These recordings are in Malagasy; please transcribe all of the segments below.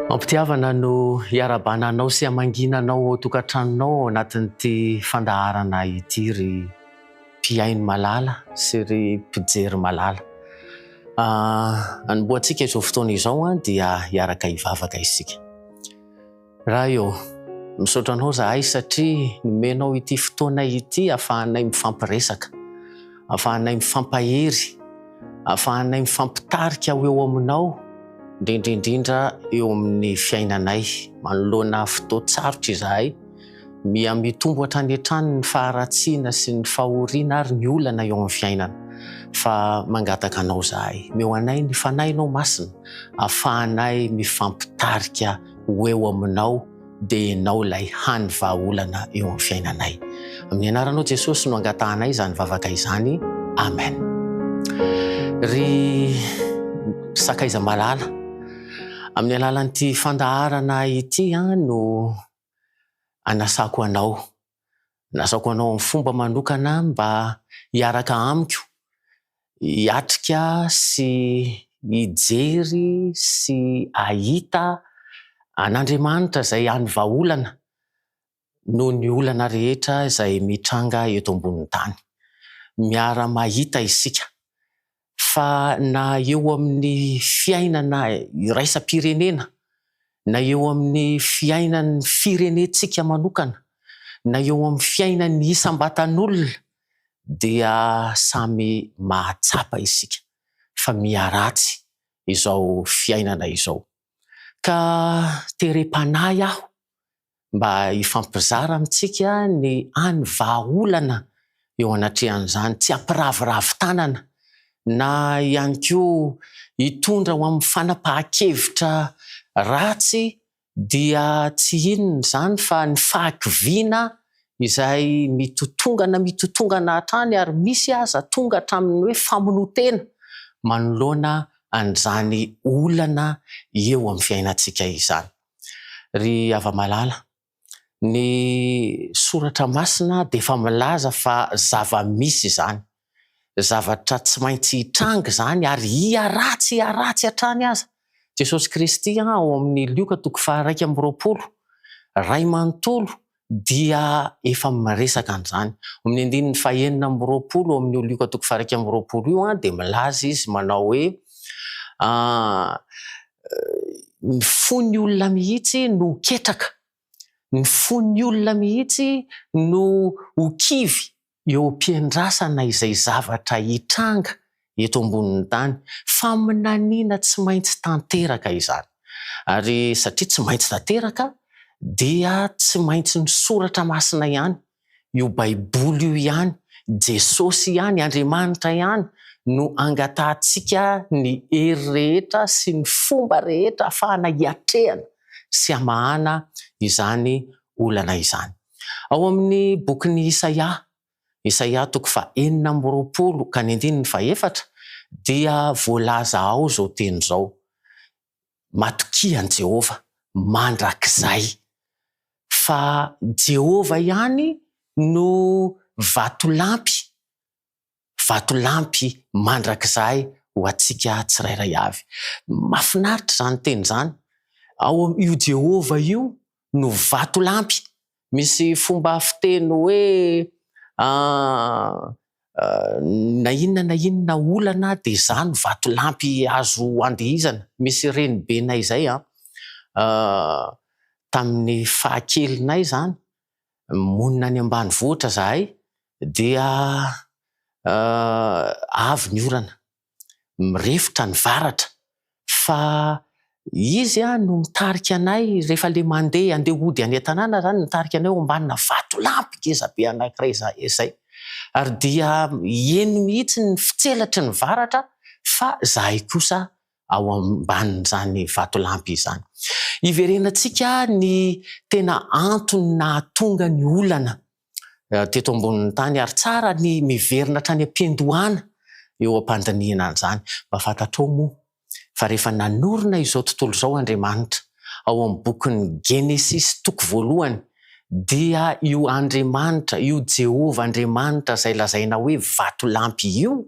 Mampitiavana no hiarabananao sy hamanginanao ao tokantranonao anatin'ity fandaharana ity ry mpiaino malala sy ry mpijery malala. Anomboantsika izao fotoana izao dia hiaraka hivavaka isika. Raha eo, misaotra anao zahay satria nomenao ity fotoana ity ahafahanay mifampiresaka, ahafahanay mifampahery, ahafahanay mifampitarika eo aminao, indrindrindrindra eo amin'ny fiainanay, manoloana fotoantsarotra izahay, mitombo hatrany hatrany ny faharatsiana sy ny fahoriana ary ny olana eo amin'ny fiainana. Fa mangataka anao zahay, meo anay ny fanahinao masina, ahafahanay mifampitarika eo aminao dia enao ilay hany vahaolana eo amin'ny fiainanay. Amin'ny anaranao Jesosy no angatahanay izany vavaka izany. Amen. Ry sakaiza malala, amin'ny alalan'ity fandaharana ity no anasako anao. Anasako anao amin'ny fomba manokana mba hiaraka amiko, hiatrika sy hijery sy ahita an'Andriamanitra izay hany vahaolana noho ny olana rehetra izay mitranga eto ambonin'ny tany. Miara mahita isika fa na eo amin'ny fiainana iraisam-pirenena, na eo amin'ny fiainan'ny firenentsika manokana, na eo amin'ny fiainan'ny isam-batan'olona, dia samy mahatsapa isika fa miharatsy izao fiainana izao. Ka terem-panahy aho mba hifampizara amintsika ny hany vahaolana eo anatrehan'izany, tsy hampiravoravo tanana na ihany koa hitondra ho amin'ny fanapahan-kevitra ratsy, dia tsy inona izany fa ny fahakiviana izay mitotongana hatrany ary misy aza tonga hatramin'ny hoe famonotena manoloana an'izany olana eo amin'ny fiainantsika izany. Ry ava-malala, ny soratra masina dia efa milaza fa zava-misy izany, zavatra tsy maintsy hitranga izany ary hiaratsy hatrany aza. Jesosy Kristy ao amin'ny Lioka 1:20, ray manontolo dia efa miresaka an'izany. Amin'ny 9:20 amin'ny Lioka 1:20 io dia milaza izy manao hoe ny fon'ny olona mihitsy no ketraka, ny fon'ny olona mihitsy no hokivy eo am-piandrasana izay zavatra hitranga eto ambonin'ny tany, fa minaniana tsy maintsy tanteraka izany. Ary satria tsy maintsy tanteraka, dia tsy maintsy ny soratra masina ihany, io baiboly io ihany, Jesosy ihany, Andriamanitra ihany no angatahantsika ny hery rehetra sy ny fomba rehetra ahafahana hiatrehana sy hamahana izany olana izany. Ao amin'ny bokin'ny Isaia 4:4 dia voalaza ao zao teny zao: matokian Jehova mandrakizay, fa Jehova ihany no vatolampy mandrakizay ho antsika tsirairay avy. Mahafinaritra izany teny izany. Io Jehova io no vatolampy. Misy fomba fiteny hoe na inona olana dia izany vatolampy azo andihizana. Misy renibenay izay tamin'ny fahakelinay izany, monina any ambanivohitra zahay, dia avy ny orana, mirefotra ny varatra, fa izy no mitarika anay rehefa le andeha hody any an-tanàna zany, mitarika anay eo ambanina vatolampy ngezabe anankiray izay. Ary dia eno mihitsy ny fitselatry ny varatra, fa zahay kosa ao ambanin'izany vatolampy izany. Iverenantsika ny tena antony nahatonga ny olana teto ambonin'ny tany, ary tsara ny miverina hatrany am-piandohana eo am-pandaniana an'izany. Mba fantatrao moa fa rehefa nanorina izao tontolo izao Andriamanitra ao amin'ny bokin'ny Genesis 1, dia io Andriamanitra, io Jehova Andriamanitra izay lazaina hoe vatolampy io,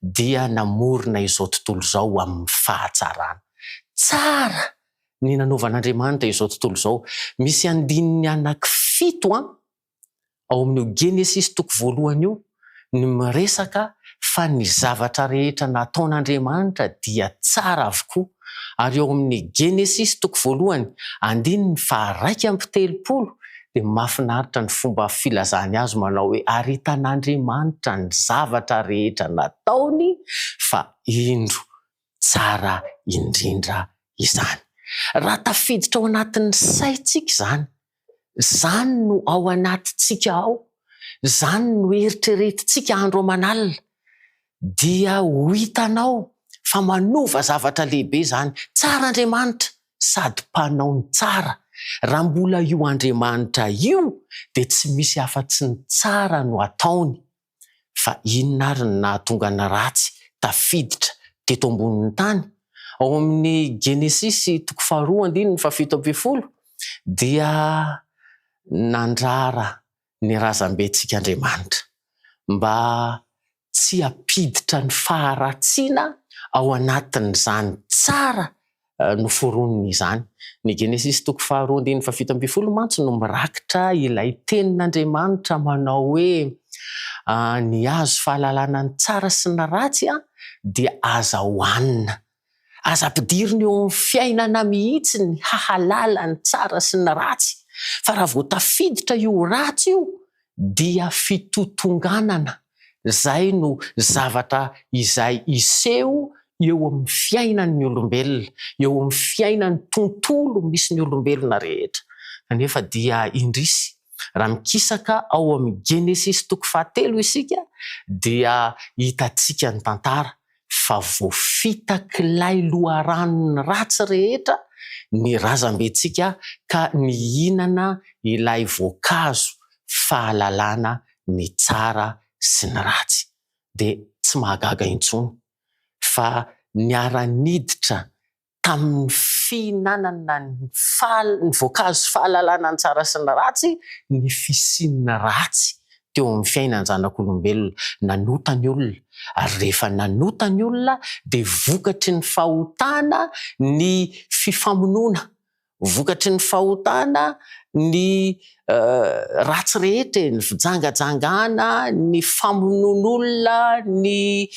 dia namorona izao tontolo izao amin'ny fahatsarana. Tsara ny nanovan'Andriamanitra izao tontolo izao. Misy andininy anankifito ao amin'io Genesis toko voalohany io ny miresaka fa ny zavatra rehetra nataon'Andriamanitra dia tsara avokoa. Ary eo amin'ny Genesis toko voalohany andininy 2:30 dia mahafinaritra ny fomba filazany azy manao hoe ary hitan'Andriamanitra ny zavatra rehetra nataony fa indro tsara indrindra izany. Raha tafiditra ao anatin'ny saintsika zany no ao anatintsika ao, zany no eritreretintsika andro aman'alina, dia ho hitanao fa manova zavatra lehibe zany. Tsara Andriamanitra sady mpanao ny tsara. Raha mbola io Andriamanitra io dia tsy misy afa-tsy ny tsara no ataony. Fa inona ary ny nahatonga ny ratsy tafiditra teto ambonin'ny tany? Ao amin'ny Genesis toko 2:7 dia nandrara ny razam-bentsika Andriamanitra mba tsy apiditra ny faharatsiana ao anatin'izany tsara noforoniny izany. Ny Genesis toko 2:7 mantsy no mirakitra ilay tenin'Andriamanitra manao hoe ny azo fahalalana ny tsara sy ny ratsy dia aza hohanina. Aza ampidirina eo amin'ny fiainana mihitsy ny hahalala ny tsara sy ny ratsy. Fa raha vao tafiditra io ratsy io dia fitotonganana. Zay no zavatra izay iseho eo amin'ny fiainan'ny olombelona, eo amin'ny fiainan'ny tontolo misy ny olombelona rehetra. Kanefa dia indrisy raha mikisaka ao amin'ny Genesis toko 3 isika dia hitantsika ny tantara fa voafitak'ilay loharanony ratsy rehetra ny razam-bentsika ka nihinana ilay voankazo fahalalana ny tsara sy ny ratsy. Dia tsy mahagaga intsony fa niara-niditra tamin'ny fihinanana ny voankazo fahalalana ny tsara sy ny ratsy ny fisian'ny ratsy teo amin'ny fiainan'ny zanak'olombelona. Nanota ny olona, ary rehefa nanota ny olona dia vokatry ny fahotana ny fifamonoana, vokatry ny fahotana ny ratsy rehetra, ny fijangajangana, ny famonoan'olona, ny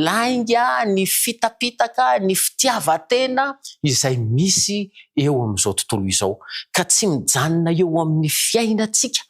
lainga, ny fitapitaka, ny fitiavan-tena izay misy eo amin'izao tontolo izao. Ka tsy mijanona eo amin'ny fiainantsika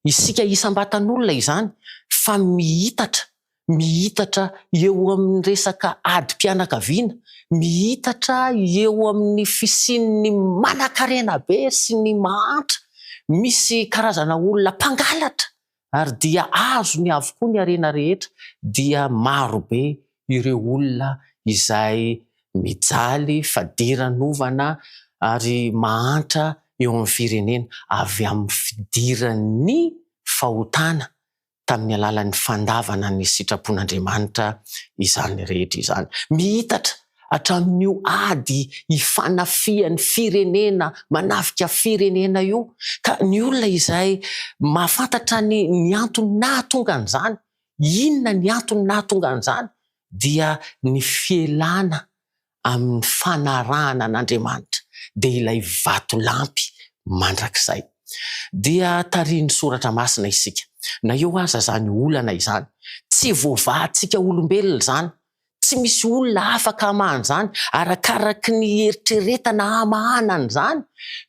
isika isam-batan'olona izany, fa mihitatra eo amin'ny resaka adi-pianakaviana, mihitatra eo amin'ny fisian'ny manan-karena be sy ny mahantra. Misy karazana olona mpangalatra ary dia azo ny avokoa ny harena rehetra. Dia maro be ireo olona izay mijaly fadiran-ovana ary mahantra eo amin'ny firenena avy amin'ny fidiran'ny fahotana tamin'ny alalan'ny fandavana ny sitrapon'Andriamanitra izany rehetra izany. Mihitatra hatramin'io ady hifanafian'ny firenena, manafika firenena io. Ka ny olona izay mahafantatra ny antony nahatonga an'izany, inona ny antony nahatonga an'izany, dia ny fielana amin'ny fanarahana an'Andriamanitra, dia ilay vatolampy mandrakizay. Dia tarihin'ny soratra masina isika, na eo aza zany olana izany, tsy voavahantsika olombelona zany, tsy misy olona afaka hamahana izany, arakaraky ny eritreretana hamahanana izany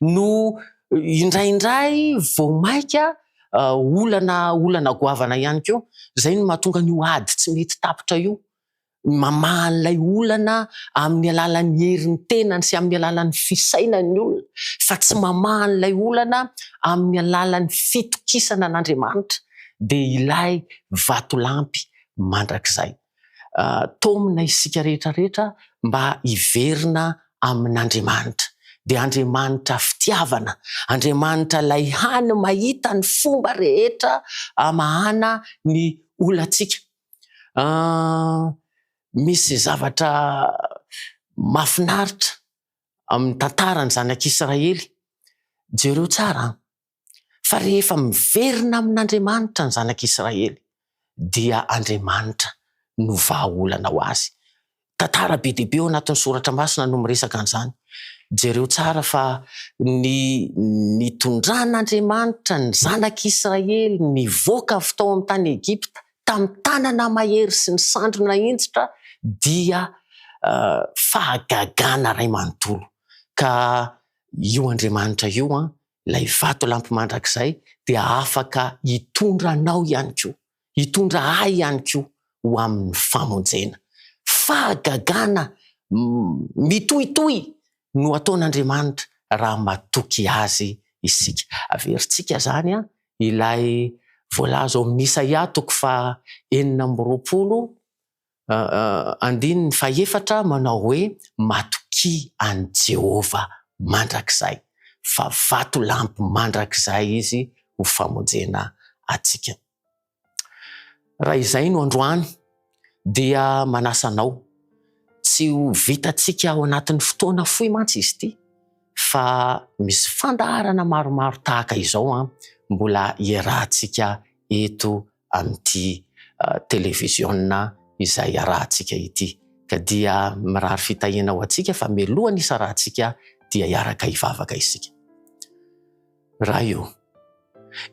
no indraindray voamaika olana goavana ihany koa. Zay no mahatonga ny ady tsy mety tapitra io. Mamahan'ilay olana amin'ny alalan'ny herin'ny tenany sy amin'ny alalan'ny fisainan'ny olona, fa tsy mamahan'ilay olana amin'ny alalan'ny fitokisana an'Andriamanitra, dia ilay vatolampy mandrakizay. Tomina isika rehetrarehetra mba hiverina amin'Andriamanitra. Dia Andriamanitra fitiavana, Andriamanitra lay hany mahita ny fomba rehetra amahana ny olantsika. Misy zavatra mahafinaritra amin'ny tantarany zanak'Israely. Jereo tsara fa rehefa miverina amin'Andriamanitra ny zanak'Israely dia Andriamanitra no vahaolana ho azy. tantara be dehibe eo anatin'ny soratra masina no miresaka an'izany. Jereo tsara fa ny tondran'Andriamanitra ny zanak'Israely nivoaka avy tao amin'ny tany Egipta tamin'ny tanana mahery sy ny sandrona hentitra dia fahagagana ray manontolo. Ka io Andriamanitra io ilay vato lampy mandrakizay dia afaka hitondra anao ihany koa, hitondra ahy ihany koa ho amin'ny famonjena. Fahagagana mitohitohy no ataon'Andriamanitra raha matoky azy isika. Averintsika zany ilay voalaza ao amin'ny Isaia 49:4 manao hoe matoky an Jehova mandrakizay, fa vato lampy mandrakizay izy ho famonjena atsika. Raha izay no androany dia manasa anao tsy ho vitantsika ao anatin'ny fotoana fohy mantsy izy ity, fa misy fandaharana maromaro tahaka izao mbola iarahantsika eto amin'ity televisionna izay arahantsika ity. Ka dia mirary fitahiana ho antsika fa mialohan'ny isarahantsika dia hiaraka hivavaka isika. Raha io,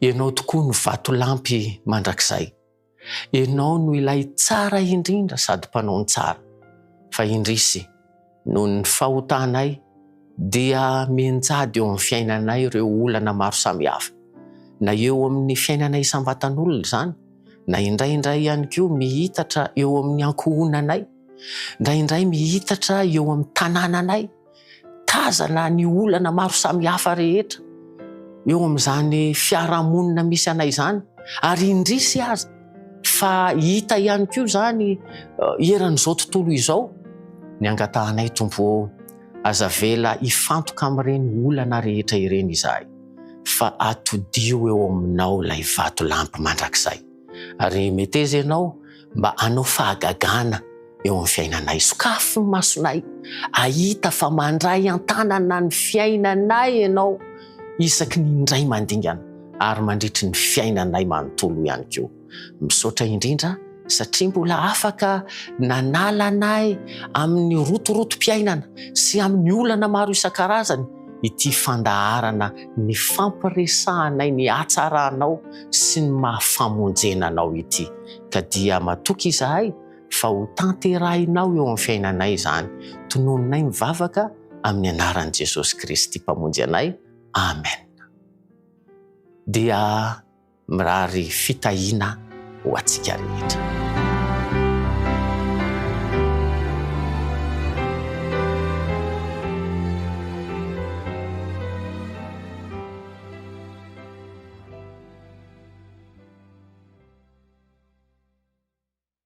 ianao tokoa no vato lampy mandrakizay. Ianao no ilay tsara indrindra sady mpanao ny tsara. Fa indrisy noho ny fahotanay dia mianjady eo amin'ny fiainanay ireo olana maro samihafa. Na eo amin'ny fiainanay isam-batan'olona izany, na indraindray ihany koa mihitatra eo amin'ny ankohonanay, indraindray mihitatra eo amin'ny tanànanay, tazana ny olana maro samihafa rehetra eo amin'izany fiarahamonina misy anay izany, ary indrisy aza fa hita ihany koa zany eran'izao tontolo izao. Ny angatahanay Tompo, aza vela hifantoka amin'ireny olana rehetra ireny izahay, fa atodio eo aminao ilay vato lampy mandrakizay. Ary meteza ianao mba hanao fahagagana eo amin'ny fiainanay. Sokafo ny masonay, ahita fa mandray an-tanana ny fiainanay ianao isaky ny indray mandingana, ary mandritry ny fiainanay manontolo ihany koa. Misaotra indrindra satria mbola afaka nanàlanay amin'ny rotorotom-piainana sy amin'ny olana maro isan-karazany ity fandaharana ny fampiresahanay ny hatsarahanao sy ny mahafamonjenanao ity. Ka dia matoky izahay fa ho tanterahinao eo amin'ny fiainanay izany. Tonononay mivavaka amin'ny anaran'i Jesosy Kristy mpamonjy anay. Amen. Dia mirary fitahiana ho antsika rehetra.